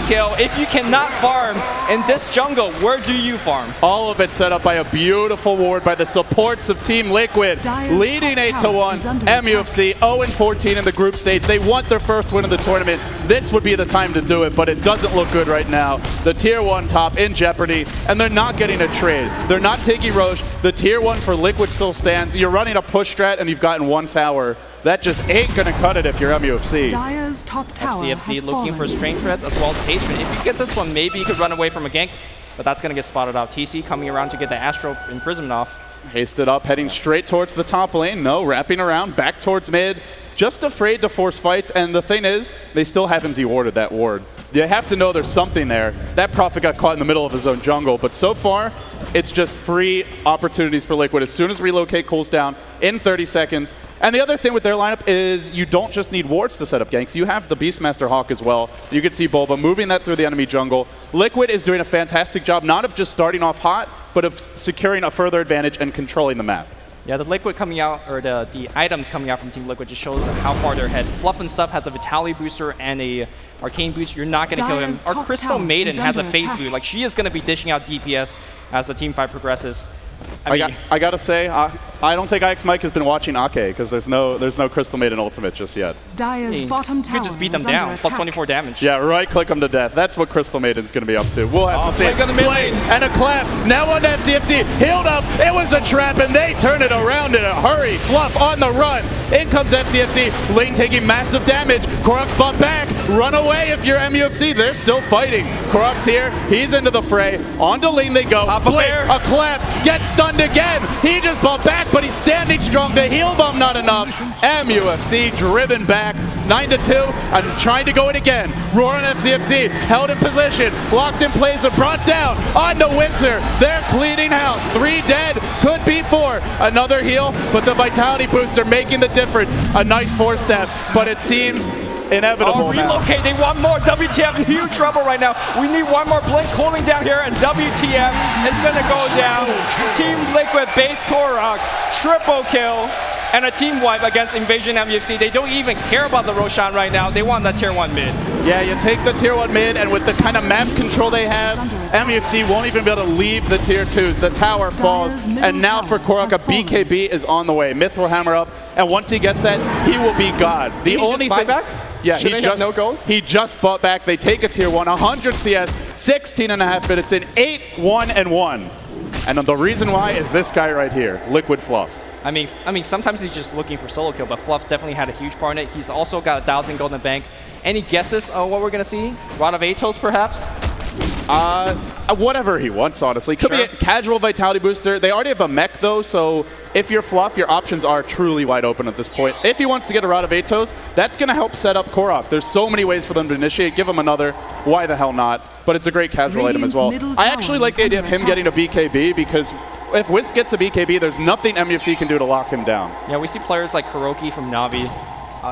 kill. If you cannot farm in this jungle, where do you farm? All of it set up by a beautiful ward by the supports of Team Liquid, leading 8-1. MUFC 0-14 in the group stage. They want their first win of the tournament. This would be the time to do it, but it doesn't look good right now. The Tier 1 top in jeopardy, and they're not getting a trade. They're not taking Roche. The Tier 1 for Liquid still stands. You're running a push strat, and you've gotten one tower. That just ain't going to cut it if you're MUFC. Dire's top tower FCFC looking for strength threats as well as haste threat. If you get this one, maybe you could run away from a gank, but that's going to get spotted out. TC coming around to get the Astro imprisonment off. Hasted up, heading straight towards the top lane. No, wrapping around, back towards mid. Just afraid to force fights, and the thing is, they still haven't dewarded that ward. You have to know there's something there. That Prophet got caught in the middle of his own jungle, but so far, it's just free opportunities for Liquid. As soon as Relocate cools down in 30 seconds. And the other thing with their lineup is you don't just need wards to set up ganks. You have the Beastmaster Hawk as well. You can see Bulba moving that through the enemy jungle. Liquid is doing a fantastic job, not of just starting off hot, but of securing a further advantage and controlling the map. Yeah, the Liquid coming out, or the items coming out from Team Liquid just shows how far they're ahead. Fluff and Stuff has a Vitality booster and a Arcane boost. You're not going to kill him. Our Crystal Maiden has a phase boot. Like, she is going to be dishing out DPS as the team fight progresses. I gotta say, I don't think IX Mike has been watching Ake because there's no Crystal Maiden ultimate just yet. Dire's bottom tower could just beat them down, plus 24 damage. Yeah, right click them to death. That's what Crystal Maiden's gonna be up to. We'll have to see. Blade and a clap. Now on FCFC, healed up. It was a trap, and they turn it around in a hurry. Fluff on the run. In comes FCFC. Lane taking massive damage. Korok's bought back. Run away if you're MUFC. They're still fighting. Korok's here. He's into the fray. On to Lane they go. Blade, a clap. Gets stunned again. He just bought back, but he's standing strong. The heal bomb not enough. MUFC driven back 9-2 and trying to go in again. Roar on FCFC. Held in position. Locked in place and brought down. On to Winter. They're cleaning house. 3 dead. Could be 4. Another heal, but the Vitality booster making the difference. A nice 4-step, but it seems inevitable. Relocate, they want more. WTF in huge trouble right now. We need one more blink cooling down here, and WTF is going to go down. Team Liquid base Korok, triple kill, and a team wipe against Invasion MUFC. They don't even care about the Roshan right now. They want the Tier 1 mid. Yeah, you take the Tier 1 mid, and with the kind of map control they have, MUFC won't even be able to leave the Tier 2s. The tower falls, and now for Korok, a BKB is on the way. Mithril Hammer up, and once he gets that, he will be God. The only thing back? Yeah, he just bought back. They take a Tier 1, 100 CS, 16.5 minutes in, 8-1-1. And the reason why is this guy right here, Liquid Fluff. I mean, sometimes he's just looking for solo kill, but Fluff definitely had a huge part in it. He's also got 1,000 gold in the bank. Any guesses on what we're going to see? Rod of Atos, perhaps? Whatever he wants, honestly. Could be a casual Vitality booster. They already have a mech, though, so if you're Fluff, your options are truly wide open at this point. If he wants to get a Rod of Atos, that's going to help set up Korok. There's so many ways for them to initiate. Give him another. Why the hell not? But it's a great casual item as well. I actually like the idea of him getting a BKB because if Wisp gets a BKB, there's nothing MUFC can do to lock him down. Yeah, we see players like Kuroki from Navi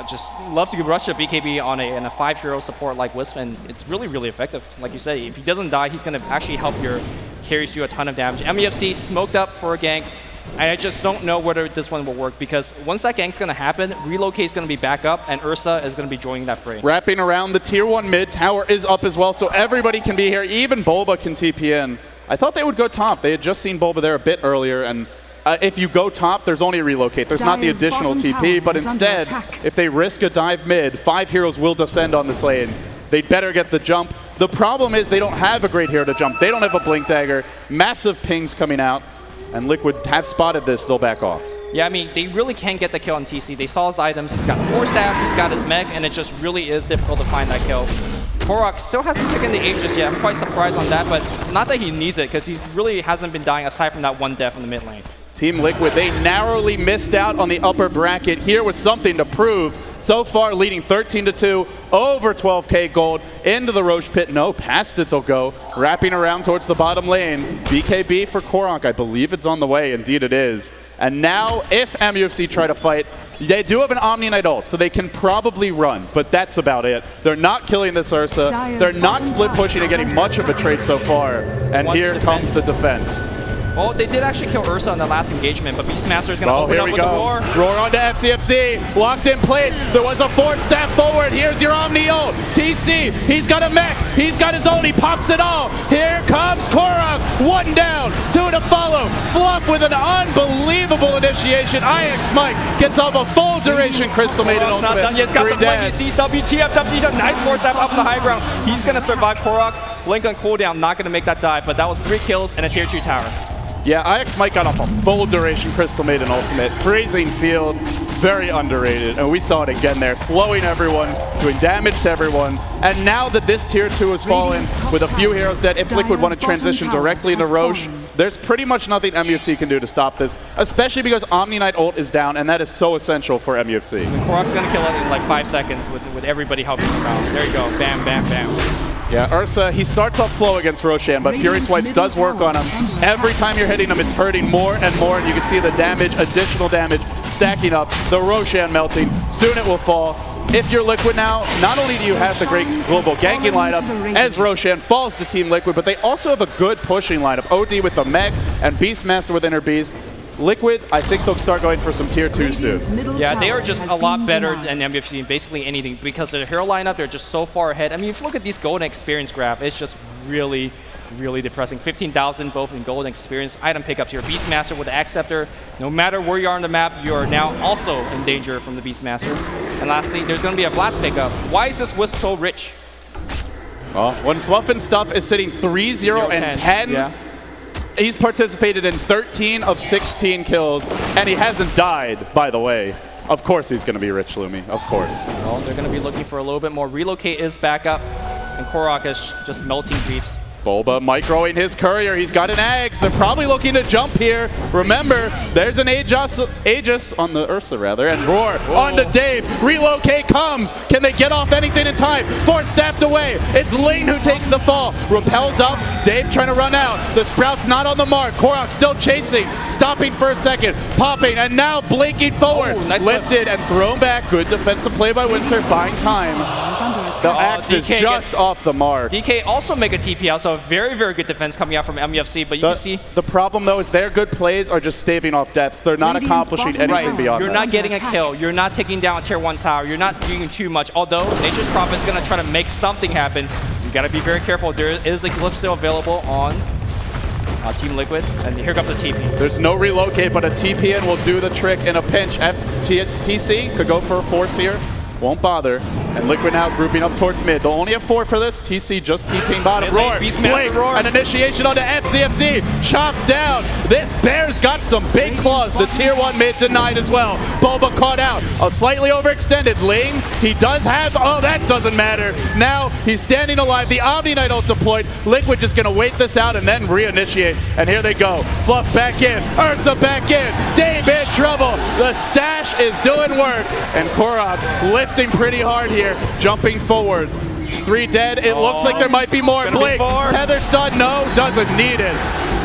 just love to rush a BKB on a 5-hero support like Wisp, and it's really, really effective. Like you say, if he doesn't die, he's going to actually help your carries you a ton of damage. MUFC smoked up for a gank. I just don't know whether this one will work because once that gank's going to happen, Relocate is going to be back up, and Ursa is going to be joining that fray. Wrapping around, the Tier 1 mid tower is up as well, so everybody can be here. Even Bulba can TP in. I thought they would go top. They had just seen Bulba there a bit earlier, and if you go top, there's only a Relocate. There's not the additional TP, but instead, if they risk a dive mid, 5 heroes will descend on this lane. They'd better get the jump. The problem is they don't have a great hero to jump. They don't have a Blink Dagger. Massive pings coming out, and Liquid have spotted this. They'll back off. Yeah, I mean, they really can't get the kill on TC. They saw his items. He's got 4 staff, he's got his mech, and it just really is difficult to find that kill. Korok still hasn't taken the Age just yet. I'm quite surprised on that, but not that he needs it, because he really hasn't been dying aside from that one death in the mid lane. Team Liquid, they narrowly missed out on the upper bracket here with something to prove. So far, leading 13-2, over 12k gold, into the Roche pit. No, past it they'll go. Wrapping around towards the bottom lane. BKB for Korok, I believe it's on the way. Indeed it is. And now, if MUFC try to fight, they do have an Omni Knight ult, so they can probably run, but that's about it. They're not killing this Ursa. They're not split pushing and getting much of a trade so far. And here comes the defense. Well, they did actually kill Ursa in the last engagement, but Beastmaster is going to open up with the roar. Roar onto FCFC, locked in place. There was a forward step forward. Here's your Omni ult. TC, he's got a mech. He's got his ult. He pops it all. Here comes Korok. 1 down, 2 to follow. Fluff with an unbelievable initiation. IX Mike gets off a full duration Crystal Maiden ultimate. Not done yet. He's got the blink. He sees WTF. Nice force step up on the high ground. He's going to survive Korok. Blink on cooldown, not going to make that dive, but that was 3 kills and a tier 2 tower. Yeah, IX Mike got off a full duration Crystal Maiden ultimate. Freezing field, very underrated. And we saw it again there, slowing everyone, doing damage to everyone. And now that this tier 2 has fallen, with a few heroes dead, if Liquid want to transition directly into Roche, there's pretty much nothing MUFC can do to stop this, especially because Omni Knight ult is down, and that is so essential for MUFC. Korok's going to kill it in like 5 seconds with everybody helping him out. There you go, bam, bam, bam. Yeah, Ursa, he starts off slow against Roshan, but Fury Swipes does work on him. every time you're hitting them, it's hurting more and more, and you can see the damage, additional damage, stacking up, the Roshan melting. Soon it will fall. If you're Liquid now, not only do you have the great global ganking lineup as Roshan falls to Team Liquid, but they also have a good pushing lineup. OD with the mech and Beastmaster with Inner Beast. Liquid, I think they'll start going for some tier 2s soon. Yeah, they are just a lot better than MUFC in basically anything because their hero lineup, they're just so far ahead. I mean, if you look at these golden experience graph, it's just really, really depressing. 15,000 both in golden experience. Item pickups here. Beastmaster with the Acceptor. No matter where you are on the map, you are now also in danger from the Beastmaster. And lastly, there's going to be a Blast pickup. Why is this Wisp so rich? Well, when Fluff and Stuff is sitting 3-0 and 10, yeah. He's participated in 13 of 16 kills, and he hasn't died, by the way. Of course he's going to be rich, Lumi. Of course. Well, they're going to be looking for a little bit more. Relocate is back up, and Korok is just melting creeps. Bulba microing his courier. He's got an Ags. They're probably looking to jump here. Remember, there's an Aegis on the Ursa, rather, and Roar onto Dave. Relocate comes. Can they get off anything in time? Fort staffed away. It's Ling who takes the fall. Repels up. Dave trying to run out. The Sprout's not on the mark. Korok still chasing. Stopping for a second. Popping, and now blinking forward. Oh, nice Lifted and thrown back. Good defensive play by Winter. Buying time. The Axe is just off the mark. DK also make a TP out, so a very, very good defense coming out from MUFC, but you can see... The problem, though, is their good plays are just staving off deaths. They're not accomplishing anything beyond You're that. not getting a kill. You're not taking down a tier 1 tower. You're not doing too much. Although Nature's Prophet's going to try to make something happen, you got to be very careful. There is a glyph still available on Team Liquid, and here comes a TP. There's no relocate, but a TP in will do the trick in a pinch. TC could go for a force here. Won't bother. And Liquid now grouping up towards mid. They'll only have 4 for this. TC just TPing bottom. Roar. Blink. An initiation onto FCFC. Chopped down. This Bear's got some big claws. The tier 1 mid denied as well. Boba caught out. A slightly overextended. Ling. He does have... Oh, that doesn't matter. Now he's standing alive. The Omni Knight ult deployed. Liquid just going to wait this out and then reinitiate. And here they go. Fluff back in. Ursa back in. Dave in trouble. The stash is doing work. And Korok lifting pretty hard here, jumping forward. 3 dead. It looks like there might be more. Blink. Tether stun. No, doesn't need it.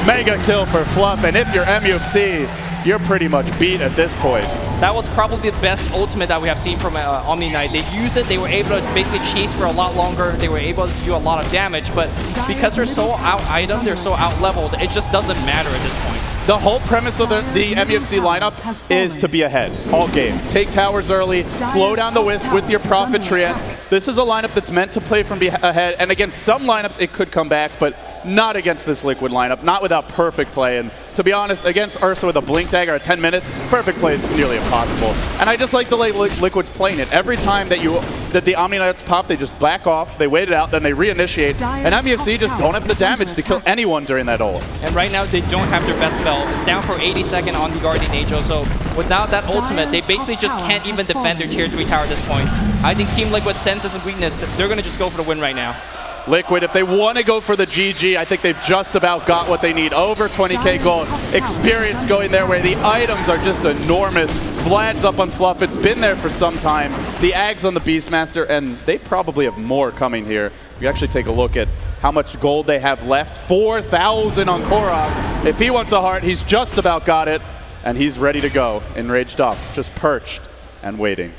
Mega kill for Fluff. And if you're MUFC, you're pretty much beat at this point. That was probably the best ultimate that we have seen from Omni Knight. They used it. They were able to basically chase for a lot longer. They were able to do a lot of damage, but because they're so out-itemed, they're so out-leveled, it just doesn't matter at this point. The whole premise of the MUFC lineup is to be ahead all game. Take towers early, slow down the Wisp with your Prophet Treants. This is a lineup that's meant to play from ahead, and against some lineups it could come back, but not against this Liquid lineup, not without perfect play. And to be honest, against Ursa with a Blink Dagger at 10 minutes, perfect play is nearly impossible. And I just like the way Liquid's playing it. Every time that the Omni Knights pop, they just back off, they wait it out, then they reinitiate, and MUFC just don't have the damage to kill anyone during that ult. And right now, they don't have their best spell. It's down for 80-second on the Guardian Angel, so without that ultimate, they basically just can't even defend their tier 3 tower at this point. I think Team Liquid senses a weakness. They're going to just go for the win right now. Liquid, if they want to go for the GG, I think they've just about got what they need. Over 20k gold. Experience going their way. The items are just enormous. Vlad's up on Fluff. It's been there for some time. The Ags on the Beastmaster, and they probably have more coming here. We actually take a look at how much gold they have left. 4,000 on Korok. If he wants a heart, he's just about got it. and he's ready to go, enraged up, just perched and waiting.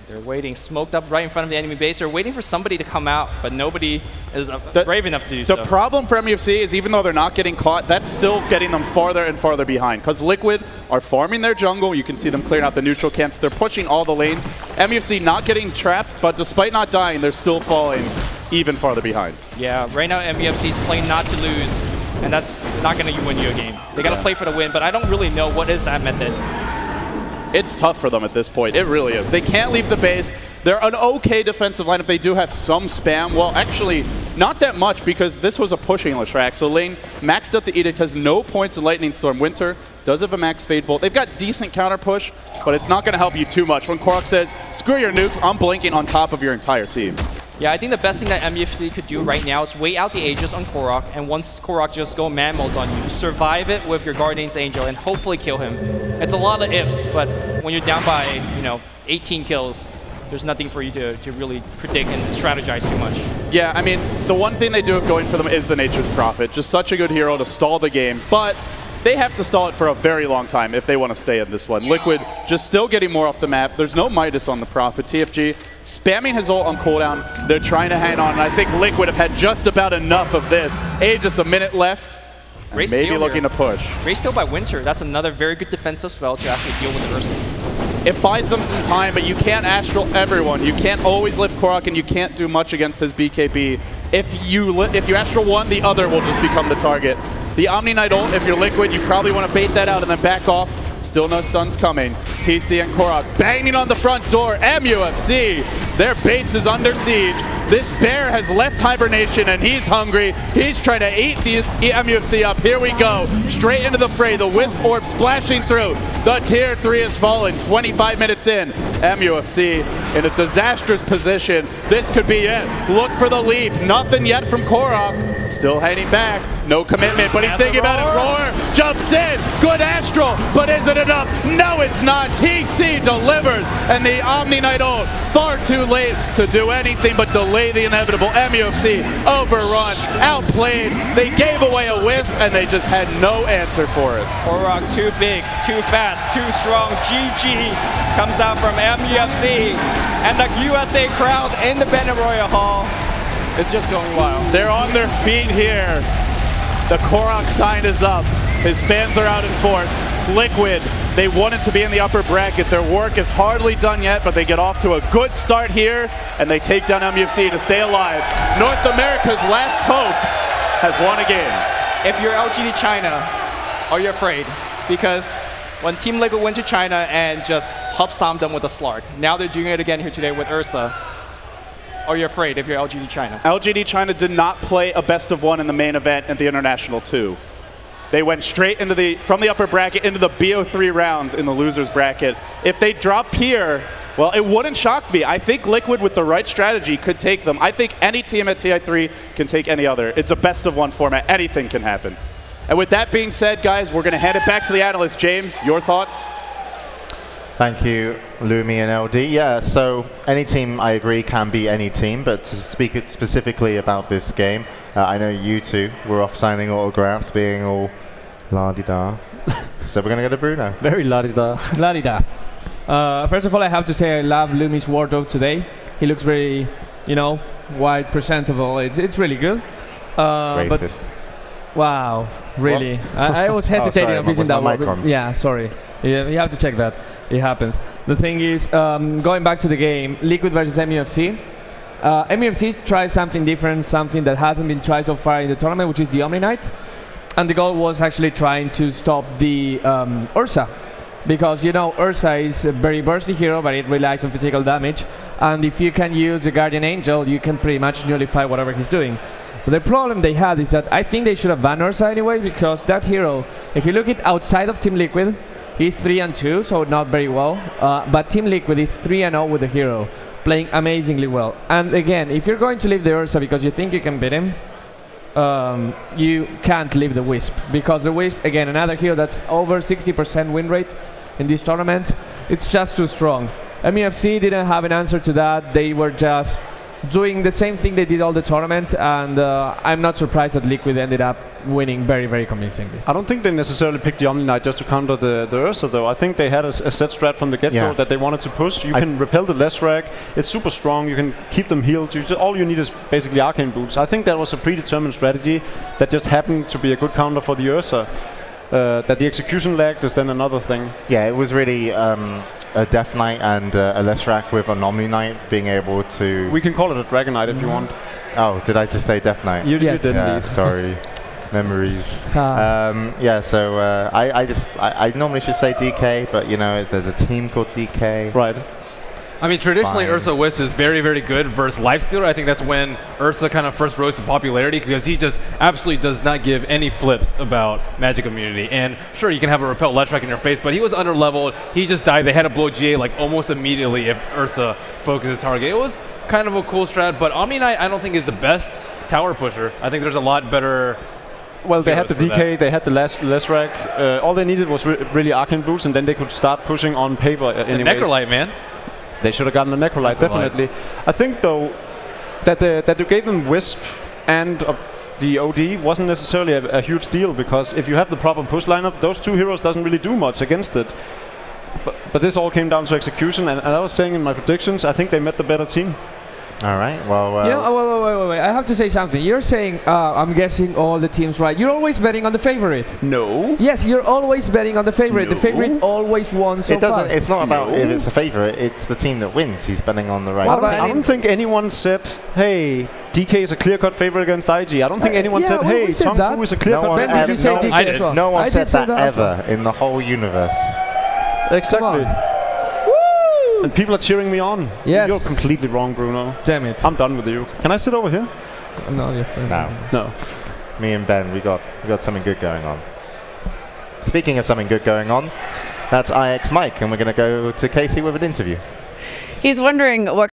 They're waiting, smoked up right in front of the enemy base. They're waiting for somebody to come out, but nobody is brave enough to do so. The problem for MUFC is even though they're not getting caught, that's still getting them farther and farther behind. Because Liquid are farming their jungle. You can see them clearing out the neutral camps. They're pushing all the lanes. MUFC not getting trapped, but despite not dying, they're still falling even farther behind. Yeah, right now MUFC's playing not to lose, and that's not going to win you a game. They got to play for the win, but I don't really know what is that method. It's tough for them at this point. It really is. They can't leave the base. They're an okay defensive lineup. They do have some spam. Well, actually, not that much because this was a pushing Leshrac. So Lane maxed out the Edict, has no points in Lightning Storm. Winter does have a max Fade Bolt. They've got decent counter push, but it's not going to help you too much. When Korok says, screw your nukes, I'm blinking on top of your entire team. Yeah, I think the best thing that MUFC could do right now is wait out the Aegis on Korok, and once Korok just go man modes on you, survive it with your Guardian's Angel and hopefully kill him. It's a lot of ifs, but when you're down by 18 kills, there's nothing for you to really predict and strategize too much. Yeah, I mean, the one thing they do have going for them is the Nature's Prophet. Just such a good hero to stall the game, but they have to stall it for a very long time if they want to stay in this one. Liquid just still getting more off the map. There's no Midas on the Prophet. TFG spamming his ult on cooldown. They're trying to hang on, and I think Liquid have had just about enough of this. Just a minute left, and maybe looking to push. Great steal by Winter. That's another very good defensive spell to actually deal with the Ursa. It buys them some time, but you can't Astral everyone. You can't always lift Korok, and you can't do much against his BKB. If you Astral one, the other will just become the target. The Omni Knight ult, if you're Liquid, you probably want to bait that out and then back off. Still no stuns coming. TC and Korok banging on the front door. MUFC, their base is under siege. This bear has left hibernation and he's hungry. He's trying to eat the MUFC up. Here we go. Straight into the fray. The Wisp Orb splashing through. The Tier 3 has fallen 25 minutes in. MUFC in a disastrous position. This could be it. Look for the leap. Nothing yet from Korok. Still hanging back. No commitment, but he's thinking about it. Roar jumps in. Good Astral, but is it enough? No, it's not. TC delivers, and the Omni Knight ult far too late to do anything but delay the inevitable. MUFC overrun, outplayed. They gave away a Wisp, and they just had no answer for it. Korok too big, too fast, too strong. GG comes out from MUFC, and the USA crowd in the Benaroya Hall is just going wild. They're on their feet here. The Korok sign is up. His fans are out in force. Liquid, they wanted to be in the upper bracket. Their work is hardly done yet, but they get off to a good start here, and they take down MUFC to stay alive. North America's last hope has won a game. If you're LGD China, are you afraid? Because when Team Liquid went to China and just hub-stomped them with a Slark, now they're doing it again here today with Ursa. Are you afraid if you're LGD China? LGD China did not play a best of one in the main event at the International 2. They went straight into from the upper bracket into the BO3 rounds in the losers bracket. If they drop here, well, it wouldn't shock me. I think Liquid with the right strategy could take them. I think any team at TI3 can take any other. It's a best of one format. Anything can happen. And with that being said, guys, we're going to hand it back to the analyst. James, your thoughts? Thank you, Lumi and LD. Yeah, so any team, I agree, can be any team, but to speak specifically about this game, I know you two were off signing autographs, being all la-di-da. So we're going to go to Bruno. Very la-di-da. La-di-da. First of all, I have to say I love Lumi's wardrobe today. He looks very, white, presentable. It's really good. Racist. Wow, really? I was hesitating on using that word. Yeah, sorry. Yeah, you have to check that. It happens. The thing is, going back to the game, Liquid versus MUFC. MUFC tried something different, something that hasn't been tried so far in the tournament, which is the Omni Knight. And the goal was actually trying to stop the Ursa. Because, Ursa is a very bursty hero, but it relies on physical damage. And if you can use the Guardian Angel, you can pretty much nullify whatever he's doing. But the problem they had is that I think they should have banned Ursa anyway, because that hero, if you look at outside of Team Liquid, he's 3-2, so not very well. But Team Liquid is 3-0 with the hero, playing amazingly well. And again, if you're going to leave the Ursa because you think you can beat him, you can't leave the Wisp. Because the Wisp, again, another hero that's over 60% win rate in this tournament, it's just too strong. MUFC didn't have an answer to that. They were just doing the same thing they did all the tournament, and I'm not surprised that Liquid ended up winning very, very convincingly. I don't think they necessarily picked the Omni Knight just to counter the Ursa, though. I think they had a set strat from the get-go that they wanted to push. You can repel the Leshrac. It's super strong. You can keep them healed. All you need is basically Arcane Boots. I think that was a predetermined strategy that just happened to be a good counter for the Ursa. That the execution lagged is then another thing. Yeah, it was really a Death Knight and a Leshrac with an Omni Knight being able to... We can call it a Dragon Knight if you want. Oh, did I just say Death Knight? You didn't. Yeah, sorry. Memories. Yeah, so I normally should say DK, but you know, there's a team called DK. Right. I mean, traditionally, Fine. Ursa Wisp is very, very good versus Lifestealer. I think that's when Ursa kind of first rose to popularity, because he just absolutely does not give any flips about magic immunity. And sure, you can have a Repel Leshrac in your face, but he was under-leveled. He just died. They had to blow GA like almost immediately if Ursa focuses target. It was kind of a cool strat, but Omni Knight I don't think is the best tower pusher. I think there's a lot better... Well, they had the DK, they had the Leshrac. All they needed was really Arcane Boots, and then they could start pushing on paper anyways. The Necrolite, man. They should have gotten the Necrolite, definitely. I think, though, that you gave them Wisp and the OD wasn't necessarily a huge deal, because if you have the proper push lineup, those two heroes doesn't really do much against it. But this all came down to execution, and I was saying in my predictions, I think they met the better team. All right, well... wait. I have to say something. You're saying, I'm guessing all the teams right. You're always betting on the favorite. No. Yes, you're always betting on the favorite. No. The favorite always won so far. It's not about if it's a favorite, it's the team that wins. He's betting on the right team. I don't think anyone said, hey, DK is a clear-cut favorite against IG. I don't think anyone said, hey, Tong Fu is a clear-cut favorite. No one said that ever in the whole universe. Exactly. And people are cheering me on. Yes. You're completely wrong, Bruno. Damn it. I'm done with you. Can I sit over here? No, you're fine. No. Me and Ben, we got something good going on. Speaking of something good going on, that's IX Mike, and we're going to go to Casey with an interview. He's wondering what